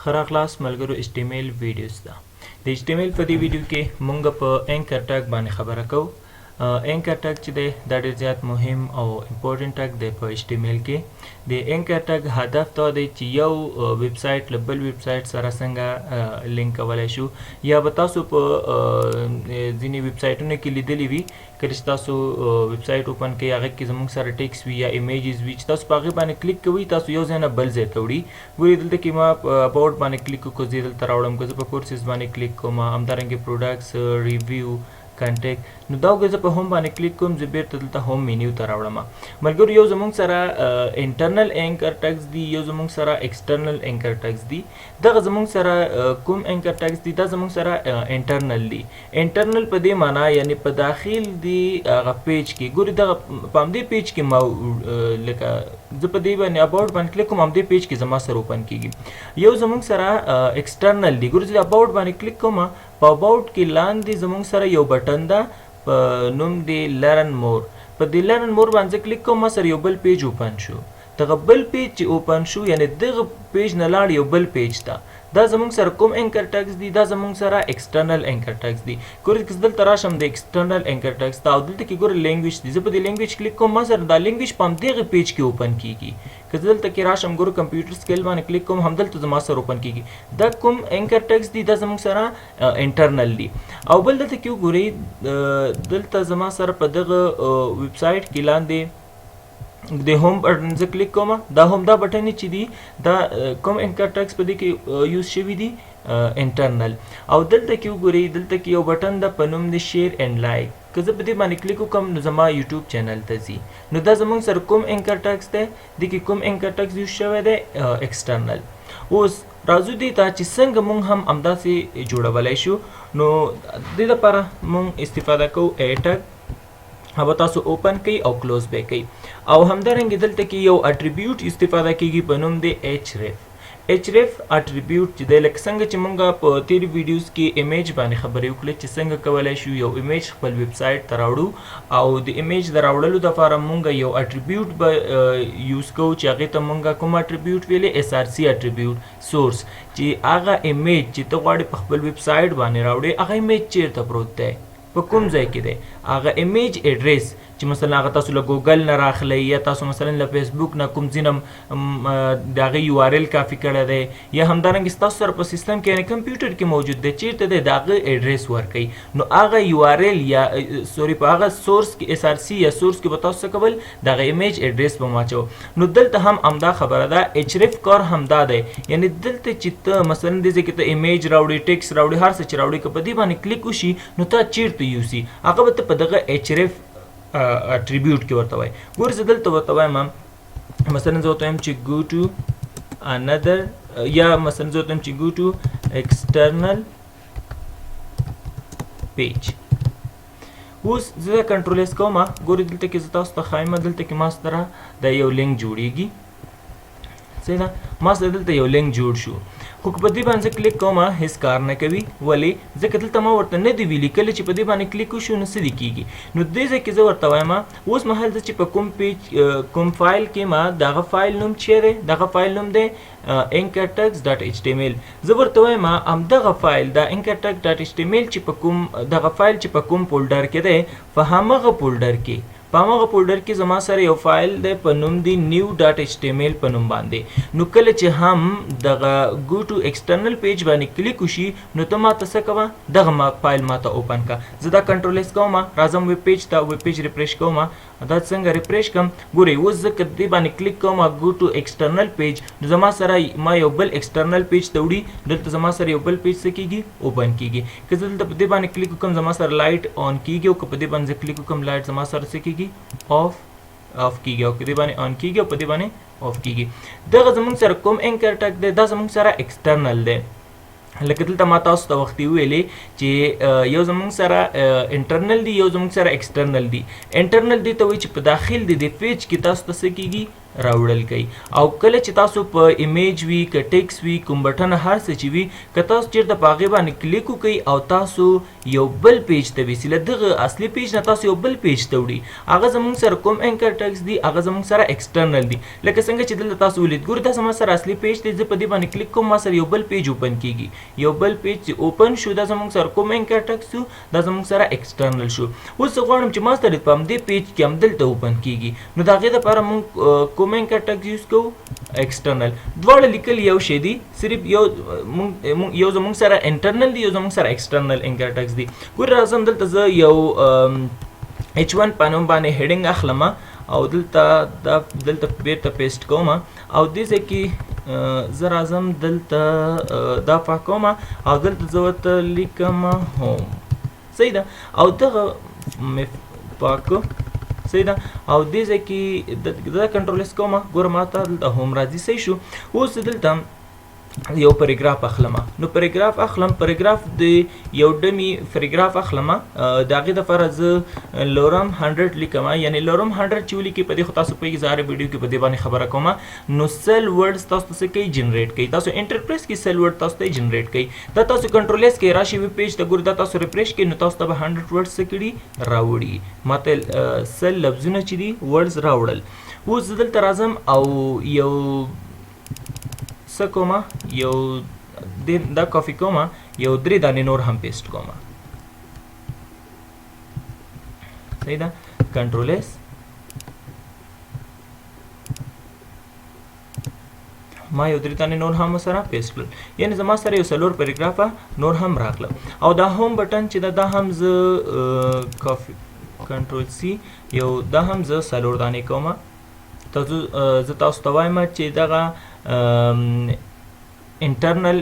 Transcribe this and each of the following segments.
خراخلاص ملګرو HTML ویډیوز ده. د HTML په دې ویډیو کې مونږ په اینکر ټاګ باندې خبره کوو. اینکر ټاګ چې دی دا ډېر زیات مهم او امپورټنټ ټاګ دی په HTML کې. د اینکر ټاګ هدف دا دی چې یو ویب سایټ له بل ویب سایټ سره څنګه لینک کولی شو، یا به تاسو په ځینې ویب سایټونو کې لیدلی وي کله چې تاسو ویب سایټ اوپن کوئ هغه کې زموږ سره ټیکس وي یا ایمیجز وي چې تاسو په هغې باندې کلیک کوئ تاسو یو ځای نه بل ځای ته وړي. ګورئ دلته کې ما اباوټ باندې کلیک وکړو، زه دلته راوړم، که زه په کورسز باندې کلیک کوم، همدارنګې پروډکټس ریویو کنټیکټ، نو دا وګورئ زه په هوم باندې کلیک کوم، زه بیرته دلته هوم مینیو ته راوړم. ملګرو یو زموږ سره انټرنل اینکر ټاګز دي، یو زموږ سره ایکسټرنل اینکر ټاګز دي. دغه زموږ سره کوم اینکر ټاګز دي دا زموږ سره انټرنل دي. انټرنل په دې معنا یعنی په داخل دی هغه پیج کې. ګورئ دغه په همدې پیج کې ما لکه زه په دې باندې اباوټ باندې کلیک کوم، همدې پیج کې زما سره اوپن کیږي. یو زموږ سره ایکسټرنل دی. ګورئ زه اباوټ باندې کلیک کوم، په اباوټ کې لاندې زموږ سره یو بټن ده په نوم دی لرن مور. په دې لرن مور باندې کلیک کوم، ما سره یو بل پیج اوپن شو. دغه بل پیج چې اوپن شو یعنی دغه پیج نه لاړ یو بل پیج ته. دا زموږ سره کوم اینکر ټاګز دي؟ دا زموږ سره ایکسټرنل اینکر ټاګز دي. ګورئ که دلته راشم د ایکسټرنل اینکر ټاګز ته او دلته کې ګورئ لینګویج دي، زه په دې لینګویج کلیک کوم، ما سره دا لینګویج په همدغه پیج کې اوپن کیږي. که دلته کې راشم ګورئ کمپیوټر سکیل باندې کلیک کوم، همدلته زما سره اوپن کیږي. دا کوم اینکر ټاګز دي؟ دا زموږ سره انټرنل دي. او بل دلته کې وګورئ دلته زما سره په دغه ویب سایټ کې لاندې د هوم بټن زه کلیک کوم، دا هم دا بټن چې دي دا کوم اینکر ټاګز په دې کې یوز شوي دي؟ انټرنل. او دلته کې وګورئ دلته کې یو بټن ده په نوم د شیر اینډ لایک. که زه په دې باندې کلیک وکړم نو زما یوټیوب چینل ته ځي. نو دا زموږ سره کوم اینکر ټاګز دی؟ دې کې کوم اینکر ټاګز یوز شوی دی؟ ایکسټرنل. اوس راځو دې ته چې څنګه موږ هم همداسې جوړولی شو. نو دې لپاره موږ استفاده کوو ای ټاګ، هغه تاسو اوپن کوئ او کلوز به کوئ. او همدارنګې دلته کې یو اټریبیوټ استفاده کیږي په نوم دی href. href اټریبیوټ چې دی لکه څنګه چې موږ په تیرې ویډیوز کې ایمیج باندې خبرې وکړې چې څنګه کولی شو یو ایمیج خپل ویب سایټ ته راوړو، او د ایمیج د راوړلو دپاره موږ یو اټریبیوټ به یوز کوو چې هغې ته موږ کوم اټریبیوټ ویلې؟ src اټریبیوټ سورس، چې هغه ایمیج چې ته غواړې په خپل ویب سایټ باندې راوړې هغه ایمیج چیرته پروت دی؟ په کوم ځای کې دی؟ هغه ایمیج ایډریس چې مثلا هغه تاسو له ګوګل نه راخلی، یا تاسو مثلا له فیسبوک نه کوم ځینه د هغې یو آر ایل کافي کړی دی، یا همدارنګې ستاسو سره په سیستم کې یعنې کمپیوټر کې موجود دی، چیرته دی د هغه ایډریس ورکوئ. نو هغه یو آر ایل یا سوري په هغه سورس کې SRC یا سورس کې به تاسو څه کول؟ د هغه ایمیج ایډریس به واچو. نو دلته هم همدا خبره ده، href کار همدا دی. یعنې دلته چې ته مثلا دې ځای کې ته ایمیج راوړې، ټیکس راوړې، هر څه چې راوړې که په دې باندې کلیک وشي نو تا چیرته یوسي؟ هغه به ته په دغه href اټریبیوټ کې ورته وایي. ګورئ زه دلته ورته وایم مثلا زه ورته وایم چې go to another، یا مثلا زه ورته وایم چې go to external page. اوس زه کنټرول ایس کوم، ګورئ دلته کې زه تاسو ته ښایم، دلته کې ما سره د یو لینک جوړیږي، صحیح ده؟ ما سره دلته یو لینک جوړ شو، خو که په دې باندې کلیک کوم هیڅ کار نه کوي. ولې؟ ځکه دلته ما ورته نه دی ویلي کله چې په دې باندې کلیک وشو نو څه دې کېږي. نو دې ځای کې زه ورته وایم اوس مهال زه چې په کوم پیج کوم فایل کې ما دغه فایل نوم چې دی دغه فایل نوم دی anchortags.html. زه ورته وایم همدغه فایل د anchortags.html چې په کوم دغه فایل چې په کوم فولډر کې دی په همغه فولډر کې کې زما سره یو فایل دی په نوم دی new.html په نوم باندې. نو کله چې هم دغه go to external page باندې کلیک وشي نو ته ماته څه کوه؟ دغه فایل ماته اوپن کا. زه دا کنټرول ایس کوم، راځم ویب پیج ته، ویب پیج ریفریش کوم. دا څنګه ریفریش کوم؟ ګورئ اوس زه که دې باندې کلیک کوم go to external page نو زما سره ما یو بل external page ته وړي، دلته زما سره یو بل پیج څه کېږي؟ اوپن کېږي. که زه دلته په دې باندې کلیک وکړم زما سره لایټ آن کېږي، او که په دې باندې زه کلیک وکړم لایټ زما سره څه کېږي؟ آف کېږي، او که دې باندې آن کېږي او په دې باندې آف کېږي. دغه زموږ سره کوم اینکر ټاګ دی؟ دا زموږ سره ایکسټرنل دی. لکه دلته ما تاسو ته وختي ویلې چې یو زموږ سره انټرنل دی، یو زموږ سره ایکسټرنل دی. انټرنل دی ته وایي چې په داخل دی د پیج کې تاسو ته څه کېږي؟ راوړل کوي. او کله چې تاسو په ایمیج وي که ټیکس وي کوم بټن هر څه چې وي که تاسو چیرته په هغې باندې کلیک وکړئ او تاسو یو بل پیج ته بیسي له دغه اصلي پیج نه تاسو یو بل پیج ته وړي هغه زموږ سره کوم انکر ټیکس دی هغه زموږ سره ایکسټرنل دی. لکه څنګه چې دلته تاسو ولید ګورئ دا زما سره اصلي پیج دی زه په دې باندې کلیک کوم ما سره یو بل پیج اوپن کیږي. یو بل پیج چې اوپن شو دا زموږ سره کوم انکر ټیکس شو دا زموږ سره ایکسټرنل شو. اوس زه غواړم چې ما سره په همدې پیج کې همدلته اوپن کیږي نو د هغې دپاره موږ کوم انکر ټیکس یوز کوو ایکسټرنل. دواړه لیکل یو شی دی صرف یو زموږ سره انټرنل دی یو زموږ سره ایکسټرنل انکر ټیکس دی. ګورئ راځم دلته زه یو H1 په نوم باندې هیډینګ اخلم او دلته بیرته پیسټ کوم او دې ځای کې زه راځم دلته دا پاکوم او دلته زه ورته لیکم هوم. صحیح ده او دغه مې پاکو صحیح ده او دې ځای کې دا کنټرول اس کوم ګوره ما ته دلته هوم راځي. صحیح شو. اوس دلته یو پاراګراف اخلم نو پاراګراف اخلم پاراګراف د یو ډمي پاراګراف اخلم د هغې دپاره زه لورم 100 لیکم یعنی لورم 100 چې ولیکي په دې خو تاسو پوهېږئ زه هره ویډیو کې په دې باندې خبره کوم نو سیل ورډز تاسو ته څه کوي جنریټ کوي. تاسو انټرپریس کې سیل ورډ تاسو ته جنریټ کوي. دا تاسو کنټرول اس کې راشي ویب پیج ته ګورئ دا تاسو ریفریش کړئ نو تاسو ته به 100 ورډز څه کړي راوړي ماته سیل لفظونه چې دي ورډز راوړل. اوس زه دلته راځم او یو څه کوم یو دا کافي کوم یو 3 دانې نور هم پیسټ کوم. صحیح ده. کنټرول اس ما یو 3 دانې نور هم سره پیسټ کړل یعنی زما سره یو 4 پاراګرافه نور هم راغله. او دا هوم بټن چې دا هم زه کافي کنټرول سی یو دا هم زه 4 دانې کوم. زه تاسو ته وایم چې دغه انټرنل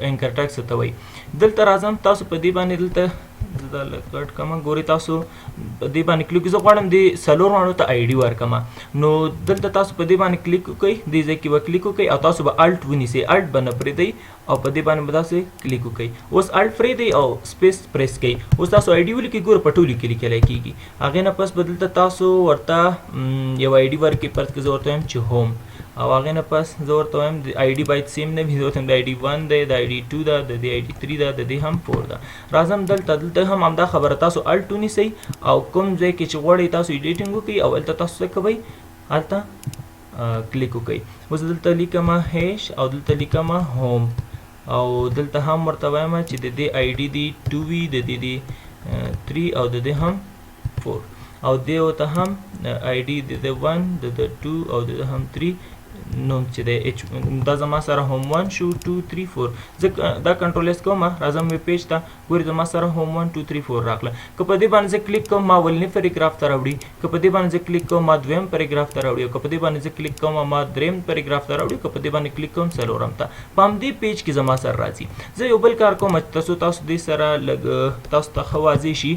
انکر ټیکس ته وایي. دلته راځم تاسو په دې باندې دلته دا کټ کوم ګورئ تاسو په دې باندې کلیک زه غواړم د 4 مانو ته آی ډي ورکړم نو دلته تاسو په دې باندې کلیک وکړئ دې ځای کې به کلیک وکړئ او تاسو به الټ ونیسئ الټ به نه پرېږدئ او په دې باندې به داسې کلیک وکړئ. اوس الټ پرېږدئ او سپیس پریس کړئ. اوس تاسو آی ډي ولیکئ ګوره په ټولو کې لیکلی کېږي. هغې نه پس به دلته تاسو ورته یو آی ډي ورکړئ فرض کړئ زه ورته وایم چې هوم او هغې نه پس زه ورته وایم د آی ډي باید سیم نه وي زه ورته وایم د آی ډي 1 دی د آی ډي 2 ده د دې آی ډي 3 ده د دې هم 4 ده. راځم دلته هم همدا خبره تاسو الټ ونیسئ او کوم ځای کې چې غواړئ تاسو ایډیټینګ وکړئ او هلته تاسو څه کوئ هلته کلیک وکړئ. اوس دلته لیکم هیش او دلته لیکم هوم او دلته هم ورته وایم چې د دې آی ډي دی 2 وي د دې دی 3 او د دې هم 4 او دې ورته هم آی ډي د 1 د 2 او د هم 3 نوم چې دی دا زما سره هوم 1 شو 2 3 4 زه دا کنټرول اس کوم راځم ویب پیج ته ګورئ زما سره هوم 1 2 3 4 راغله. که په دې باندې زه کلیک کوم ما ولنی پاراګراف ته راوړي که په دې باندې زه کلیک کوم ما دویم پاراګراف ته راوړي که په دې باندې زه کلیک کوم ما دریم پاراګراف ته راوړي که په دې باندې کلیک کوم څلورم ته په همدې پیج کې زما سره راځي. زه یو بل کار کوم تاسو دې سره لږ تاسو ته ښه واضح شي.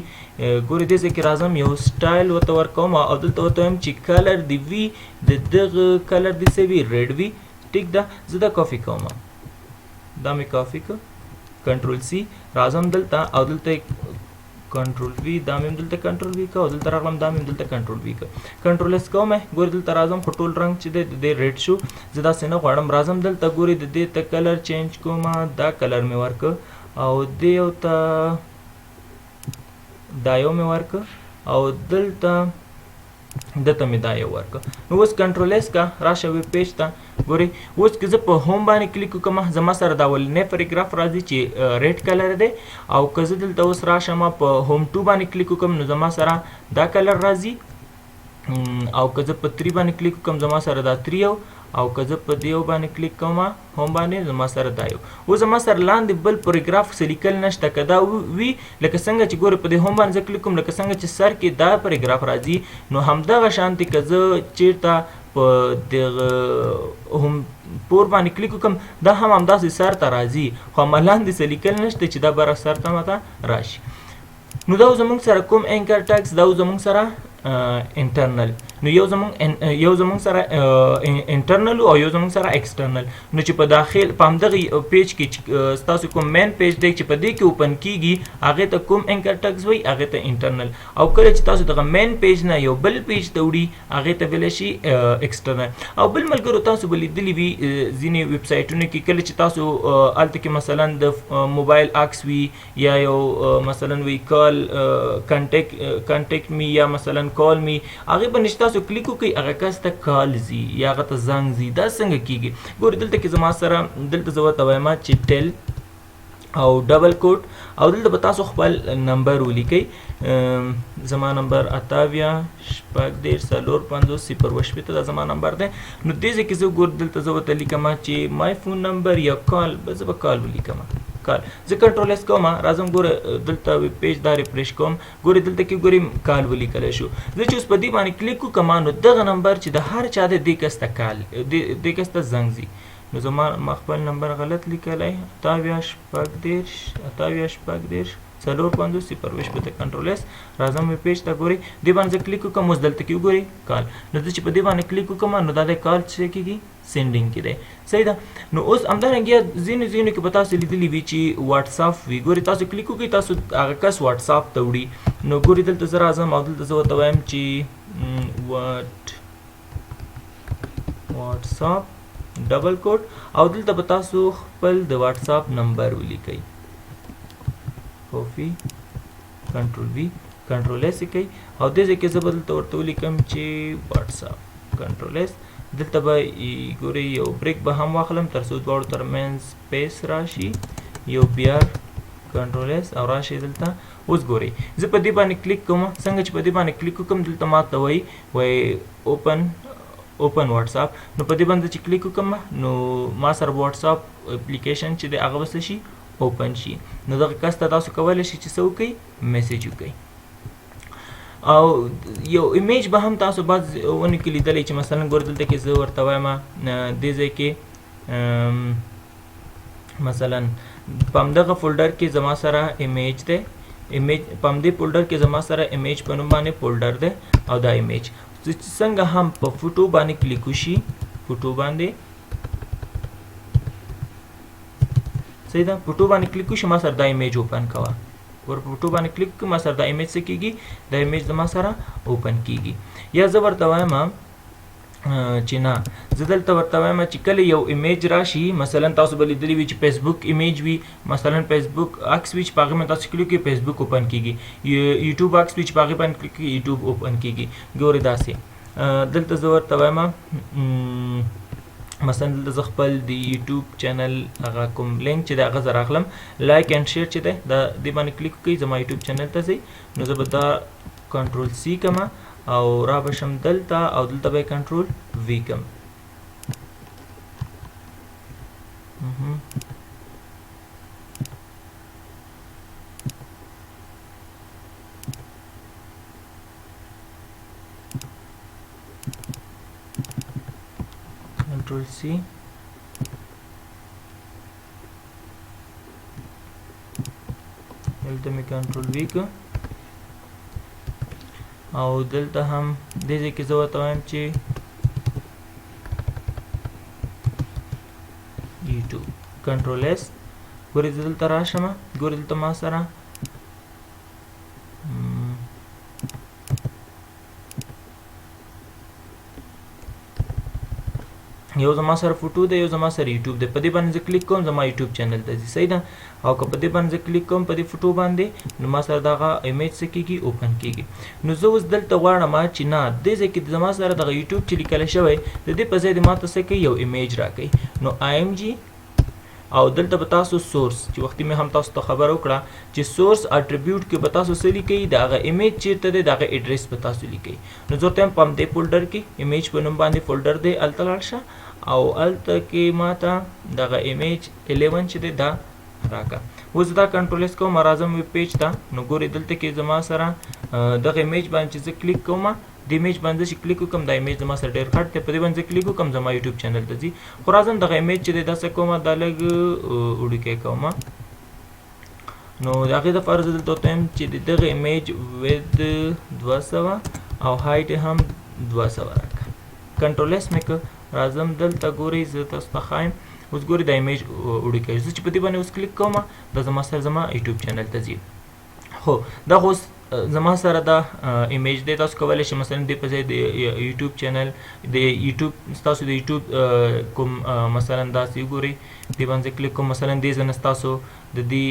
ګورئ دې ځای کې راځم یو سټایل ورته ورکوم او دلته ورته وایم چې کلر دی وي د دغه کلر دې څه وي ریډ وي. ټیک ده. زه دا کافي کوم دا مې کافي کړ کنټرول سی راځم دلته او دلته کنټرول وی دا مې دلته کنټرول وی کړ او دلته راغلم دا مې دلته کنټرول وی کړ کنټرول اس کوم ګورئ دلته راځم خو ټول رنګ چې دی ریډ شو زه داسې نه غواړم. راځم دلته ګورئ د دې ته کلر چینج کوم دا کلر مې ورکړ او دې یو ته دا یو مې ورکړ او دلته مې دا یو ورکړ. نو اوس کنټرول اس کا راشه ویب پیج ته ګورئ اوس که زه په هوم باندې کلیک وکړم زما سره دا ولنی پاراګراف راځي چې ریډ کلر دی او که زه دلته اوس راشم په هوم 2 باندې کلیک وکړم نو زما سره دا کلر راځي او که زه په 3 باندې کلیک وکړم زما سره دا 3 او که زه په دې باندې کلیک کوم هوم باندې زما سره دا یو اوس زما سره لاندې بل پاراګراف څه لیکل نشته که دا وي لکه څنګه چې ګورئ په دې هوم باندې زه کلیک کوم لکه څنګه چې سر کې دا پاراګراف راځي نو همدغه شانتې که زه چیرته په دغه هوم 4 باندې کلیک وکړم دا هم همداسې سر ته راځي خو همه لاندې څه لیکل نشته چې دا به سر ته ماته راشي. نو دا زموږ سره کوم انکر ټیکس دا زموږ سره انټرنل. نو یو زمونږ سره انټرنل او یو زمونږ سره ایکسټرنل. نو چې په داخل په همدغه پیج کې ستاسو کوم مین پیج دی چې په دې کې اوپن کیږي هغه ته کوم انکر ټیکس وای هغه ته انټرنل، او کله چې تاسو دغه مین پیج نه یو بل پیج ته وړي هغه ته ویل شي ایکسټرنل. او بل ملګرو تاسو بل لیدلی وي ځینې ویب سایټونو کې کله چې تاسو الته کې مثلا د موبایل عکس وي یا یو مثلا وی کال کانټیکټ می یا مثلا کال می هغه باندې تاسو کلیک وکړئ هغه کس ته کال زی یا هغه ته زنګ زی. دا څنګه کیږي ګورئ دلته کې زما سره دلته زه ورته وایم چې ټل او ډبل کوټ او دلته به تاسو خپل نمبر ولیکئ. زما نمبر 28 دا زما نمبر دی. نو دې ځای کې زه ګور دلته زه ورته لیکم چې مای فون نمبر یا کال زه به کال ولیکم کال. زه کنټرول اس کوم راځم ګوره دلته پیج دا ریفریش کوم ګوره دلته کې ګورم کال ولیکلی شو. زه چې اوس په دې باندې کلیک وکړم نو دغه نمبر چې د هر چا دی دې کس ته کال دې کس ته زنګ ځي. نو زما خپل نمبر غلط لیکلی 28 کنټرول اس راځم پیج ته ګوري دې باندې کلیک وکم اوس دلته کې ګوري کال. نو چې په دې باندې کلیک وکم نو دا د کال څه کېږي سینډینګ کې دی. صحیح ده. نو اوس همدارنګه ځینې کې به تاسو لیدلی وي چې واتس اپ وي ګوري تاسو کلیک وکړئ تاسو هغه کس واتس اپ ته وړي. نو ګوري دلته زه راځم او دلته زه ورته وایم چې واتس اپ ډبل کوټ او دلته به تاسو خپل د واتس اپ نمبر ولیکئ کافي کنټرول وی کنټرول اس کوي او دې ځکه زه بدل تور ته ولیکم چې واتس اپ کنټرول اس. دلته به ګوري یو بریک به هم واخلم تر څو دواړو ترمنځ سپیس راشي یو بیا کنټرول اس او راشي دلته. اوس ګوري زه په دې باندې کلیک کوم څنګه چې په دې باندې کلیک وکم دلته ماته وای اوپن واتس اپ. نو په دې باندې چې کلیک وکم نو ما سره واتس اپ اپلیکیشن چې دی هغه وسه شي اوپن شي. نو دغه کس ته تاسو کولی شئ چې څه وکړئ میسیج وکړئ. او یو ایمیج به هم تاسو بعض ونې کې لیدلی چې مثلا ګور دلته کې زه ورته وایم دې ځای کې مثلا په همدغه فولډر کې زما سره ایمیج دی په همدې فولډر کې زما سره ایمیج په نوم باندې فولډر دی او دا ایمیج څنګه هم په فوټو باندې کلیک وشي فوټو باندې صحیح ده فوټو باندې کلیک وشي ما سره دا ایمیج اوپن کوه ور فوټو باندې کلیک کوم ما سره دا ایمیج څه کیږي دا ایمیج زما سره اوپن کیږي. یا زه ورته وایم چې نه زه دلته ورته وایم چې کله یو ایمیج راشي مثلا تاسو به لیدلی وي چې فیسبوک ایمیج وي مثلا فیسبوک عکس وي چې په هغې باندې تاسو کلیک کړئ فیسبوک اوپن کیږي یوټیوب عکس وي چې په هغې باندې کلیک کړئ یوټیوب اوپن کیږي. ګورئ داسې دلته زه ورته وایم مثلا دلته زه خپل د یوټیوب چینل هغه کوم لینک چې دی هغه زه راخلم لایک اینډ شیر چې دی دا دې باندې کلیک وکړئ زما یوټیوب چینل ته ځئ. نو زه به دا کنټرول سی کوم او را بشم دلته او دلته به کنټرول وی کوم. Control C دلته می کنټرول وی کو او دلته هم دې ځای کې زه ورته وایم چې یوټیوب کنټرول اس ګورئ زه دلته راشم ګورئ دلته ما سره یو زما سره فوټو دی یو زما سره یوټیوب دی په دې باندې زه کلیک کوم زما یوټیوب چینل ته ځي. صحیح ده. او که په دې باندې زه کلیک کوم په دې فوټو باندې نو ما سره دغه ایمیج څه کېږي اوپن کېږي. نو زه اوس دلته غواړم چې نه دې ځای کې زما سره دغه یوټیوب چې لیکلی شوی د دې په ځای د ماته څه کوي یو ایمیج راکوي. نو IMG او دلته به تاسو سورس چې وختي مې هم تاسو ته خبر وکړه چې سورس اټریبیوټ کې به تاسو څه لیکئ د هغه ایمیج چیرته دی د هغه ایډرس به تاسو لیکئ. نو زه ورته یم په همدې فولډر کې ایمیج په نوم باندې فولډر دی هلته لاړ شه او هلته کې ماته دغه ایمیج 11 چې دی دا راکړه. اوس دا کنټرول اس کوم راځم ویب پیج ته نو ګورئ دلته کې زما سره دغه ایمیج باندې چې زه کلیک کوم د ایمیج باندې چې کلیک وکم دا ایمیج زما سره ډېر غټ دی په دې باندې کلیک وکم زما یوټیوب چینل ته ځي. خو راځم دغه ایمیج چې دی دا څه کوم دا لږ وړوکی کوم نو د هغې دپاره زه دلته ورته وایم چې د دغه ایمیج ود 200 او هایټ هم 200 راکړه. کنټرول اس مې کړ، راځم دلته ګورئ زه تاسو ته ښایم. اوس ګورئ دا ایمیج وړي کوي. زه چې په دې باندې اوس کلیک کوم دا زما سره زما یوټیوب چینل ته ځي. خو دا اوس زما سره دا ایمیج دی. تاسو کولی شئ مثلا دې په ځای د یوټیوب چینل د یوټیوب ستاسو د یوټیوب کوم مثلا داسې وګورئ دې باندې کلیک کوم، مثلا دې ځای نه ستاسو د دې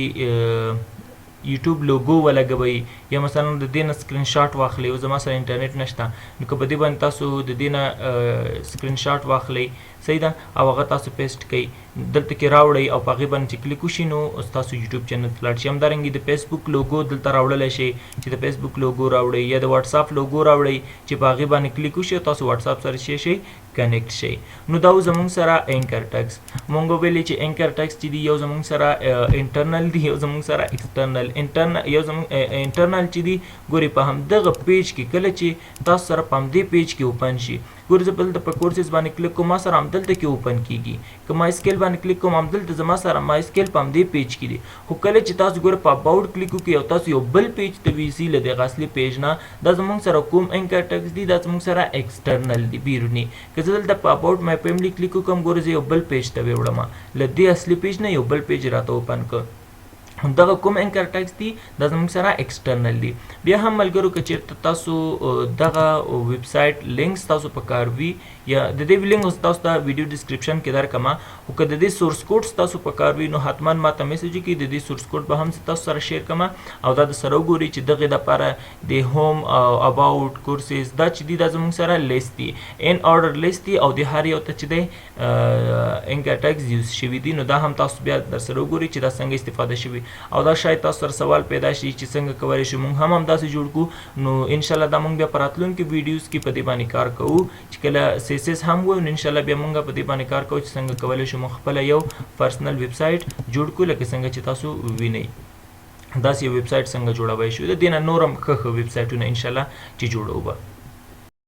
یوټیوب لوګو ولګوئ یا مثلا د دې نه سکرین شاټ واخلئ. او زما سره انټرنیټ نشته نو که په دې باندې تاسو د دې نه سکرین شاټ واخلئ صحیح ده او هغه تاسو پیسټ کړئ دلته کې راوړئ او په هغې باندې چې کلیک وشي نو ستاسو یوټیوب چینل ته لاړ شي. همدارنګې د فیسبوک لوګو دلته راوړلی شئ چې د فیسبوک لوګو راوړئ یا د واتساپ لوګو راوړئ چې په هغې باندې کلیک وشي او تاسو واتساپ سره شی شئ کنیکټ شئ. نو دا زموږ سره اینکر ټیکس مونږ ویلې چې اینکر ټیکس چې دی یو زموږ سره انټرنل دی یو زموږ سره ایکسټرنل. یو زموږ انټرنل چې دی ګوري په همدغه پیج کې کله چې تاسو سره په همدې پیج کې اوپن شي ګورئ زه دلته په کورسز باندې کلیک کوم ما سره همدلته کې اوپن کیږي. که ما اسکیل باندې کلیک کوم همدلته زما سره ما اسکیل په همدې پیج کې دی. خو کله چې تاسو ګورئ په اباوټ کلیک وکړئ او تاسو یو بل پیج ته ویسي له دغه اصلي پیج نه دا زموږ سره کوم اینکر ټیکس دی دا زموږ سره ایکسټرنل دی بیرونی. که زه دلته په اباوټ مای فیملی کلیک وکړم ګورئ زه یو بل پیج ته وړم له دې اصلي پیج نه یو بل پیج راته اوپن کړ. دغه کوم اینکر ټیکس دی دا زموږ سره ایکسټرنل دی. بیا هم ملګرو که چېرته تاسو دغه ویب سایټ لینکس تاسو په کار وي یا د دې لینک تاسو ته ویډیو ډسکرپشن کې درکړم خو که د دې سورس کوډ تاسو په کار وي نو حتما ماته میسج وکړئ د دې سورس کوډ به هم تاسو سره شیر کړم او دا د سره وګورئ چې دغې دپاره د هوم او اباوټ کورسز دا چې دي دا زموږ سره لیست دي ان order لیست دي او د هر یو ته چې دی اینکر ټیکس یوز شوي دي. نو دا هم تاسو بیا در سره وګورئ چې دا څنګه استفاده شوي او دا شاید تاسو سره سوال پیدا شي چې څنګه کولی شو موږ هم همداسې جوړ کړو. نو انشاءالله دا موږ بیا په راتلونکي ویډیوز کې په دې باندې کار کوو چې کله سیسز هم وایو نو انشاءالله بیا موږ په دې باندې کار کوو چې څنګه کولی شو موږ خپله یو پرسنل ویب سایټ جوړ کړو لکه څنګه چې تاسو وینئ داسې یو ویب سایټ څنګه جوړولی شو. د دې نه نور هم ښه ښه ویب سایټونه انشاءالله چې جوړوو به.